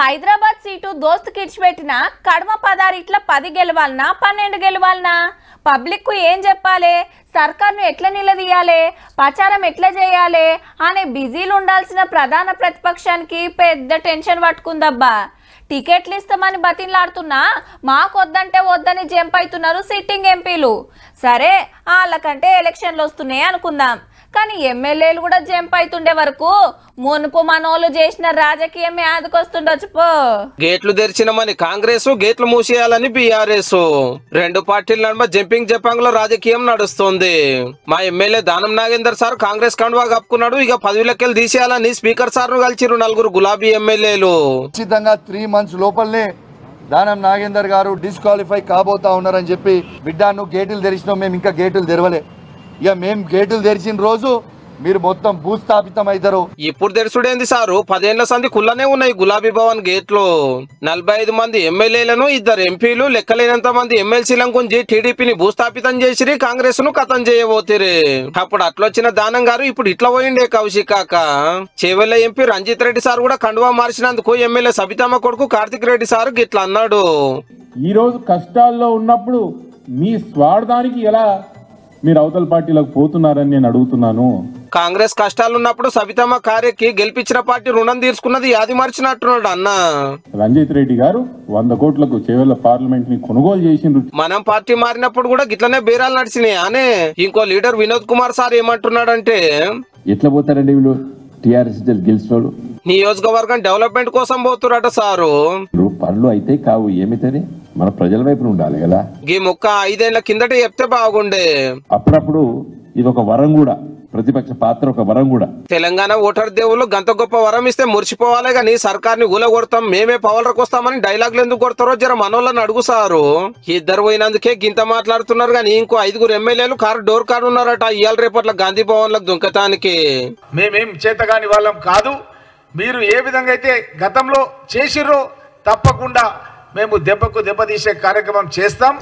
Hyderabad seat దోస్తు కిడ్చిపెట్టిన కడమ 16 ఇట్లా 10 గెలవాలనా 12 గెలవాలనా? Public కు ఏం చెప్పాలి, సర్కార్ను ఎట్లా నిలదీయాలి, ప్రచారం ఎట్లా చేయాలి అనే బిజీలు ఉండాల్సిన ప్రధాన ప్రతిపక్షానికి పెద్ద టెన్షన్ పట్టుకుందబ్బా. టికెట్లు ఇస్తామని బతిలాడుతున్నా మాకొద్దంటే వద్దని జంప్ అవుతున్నారు సిట్టింగ్ ఎంపీలు. సరే వాళ్ళకంటే ఎలక్షన్లు వస్తున్నాయి అనుకుందాం, కానీ ఎమ్మెల్యేలు కూడా జంప్ అవుతుండే వరకు మునుపు మనోళ్ళు చేసిన రాజకీయమే ఆదుకొస్తుండొచ్చు. పో గేట్లు తెరిచినమని కాంగ్రెస్, గేట్లు మూసేయాలని బీఆర్ఎస్, రెండు పార్టీల నడుమ జంపింగ్ జపాంగ్ లో రాజకీయం నడుస్తుంది. మా ఎమ్మెల్యే దానం నాగేందర్ సార్ కాంగ్రెస్ కండువా కప్పుకున్నాడు. ఇక పదవిలోకి తీసేయాలని స్పీకర్ సార్ ను కలిసిరు నలుగురు గులాబీ ఎమ్మెల్యేలు. ఖచ్చితంగా 3 months లోపలనే దానం నాగేందర్ గారు డిస్క్వాలిఫై కాబోతా ఉన్నారని చెప్పి, బిడ్డ నువ్వు గేట్లు తెరిచినావు, మేము ఇంకా గేట్లు తెరవలే. ఇక మేము గేట్లు తెరిచిన రోజు మీరు మొత్తం భూస్థాపితం అవుతారు. ఇప్పుడు తెరుచుడేంది సారు, 10 ఏళ్ల సంది కుల్లనే ఉన్నాయి గులాబీ భవన్ గేట్లు. 45 మంది ఎమ్మెల్యేలను, 2 ఎంపీలు, లెక్కలేనంత మంది ఎమ్మెల్సీలను గుంజి టీడీపీని భూస్థాపితం చేసిరి, కాంగ్రెస్ ను కథం చేయబోతిరి. అప్పుడు అట్లొచ్చిన దానం గారు ఇప్పుడు ఇట్లా పోయిండే కౌశికాక. చేవెళ్ల ఎంపీ రంజిత్ రెడ్డి సార్ కూడా కండువా మార్చినందుకు ఎమ్మెల్యే సబితమ్మ కొడుకు కార్తిక్ రెడ్డి సార్ గిట్లా అన్నాడు. ఈ రోజు కష్టాల్లో ఉన్నప్పుడు మీ స్వార్థానికి ఎలా మీరు అవతల పార్టీలకు పోతున్నారని నేను అడుగుతున్నాను. కాంగ్రెస్ కష్టాలున్నప్పుడు సబితమ్మ కార్యకి గెలిపించిన పార్టీ రుణం తీర్చుకున్నది యాది మార్చినట్టున్నాడు అన్న. రంజిత్ రెడ్డి గారు 100 కోట్లకు చేవెళ్ల పార్లమెంట్ ని కొనుగోలు చేసిండ్రు. మనం పార్టీ మారినప్పుడు కూడా గిట్లనే బేరాలు నడిచినాయి అనే. ఇంకో లీడర్ వినోద్ కుమార్ సార్ ఏమంటున్నాడంటే, ఎట్లా పోతారండి వీళ్ళు టిఆర్ఎస్ గెలిచినోళ్ళు? నియోజకవర్గం డెవలప్మెంట్ కోసం పోతురట సారు. పనులు అయితే కావు, ఏమైతుంది, మన ప్రజల వైపు ఉండాలి కదా. ఈ ముక్క 5 ఏళ్ల కిందట చెప్తే బాగుండే. అప్పుడప్పుడు ఇది ఒక వరం కూడా, ప్రతిపక్ష పాత్ర ఒక వరం కూడా. తెలంగాణ ఓటర్ దేవుళ్ళు గంత గొప్ప వరం ఇస్తే మురిసిపోవాలి గానీ సర్కార్ ని ఊలగొడతాం, మేమే పవర్లకు వస్తామని డైలాగులు ఎందుకు కొడతారో జర మనోళ్ళని అడుగుసారు. ఇద్దరు పోయినందుకే గింత మాట్లాడుతున్నారు గానీ ఇంకో 5 ఎమ్మెల్యేలు డోర్ కార్ ఉన్నారట ఇవాళ రేపట్ల గాంధీ భవన్ లకు దుంకటానికి. మేమేం చేతగాని వాళ్ళం కాదు, మీరు ఏ విధంగా అయితే గతంలో చేసిర్రో తప్పకుండా మేము దెబ్బకు దెబ్బతీసే కార్యక్రమం చేస్తాం.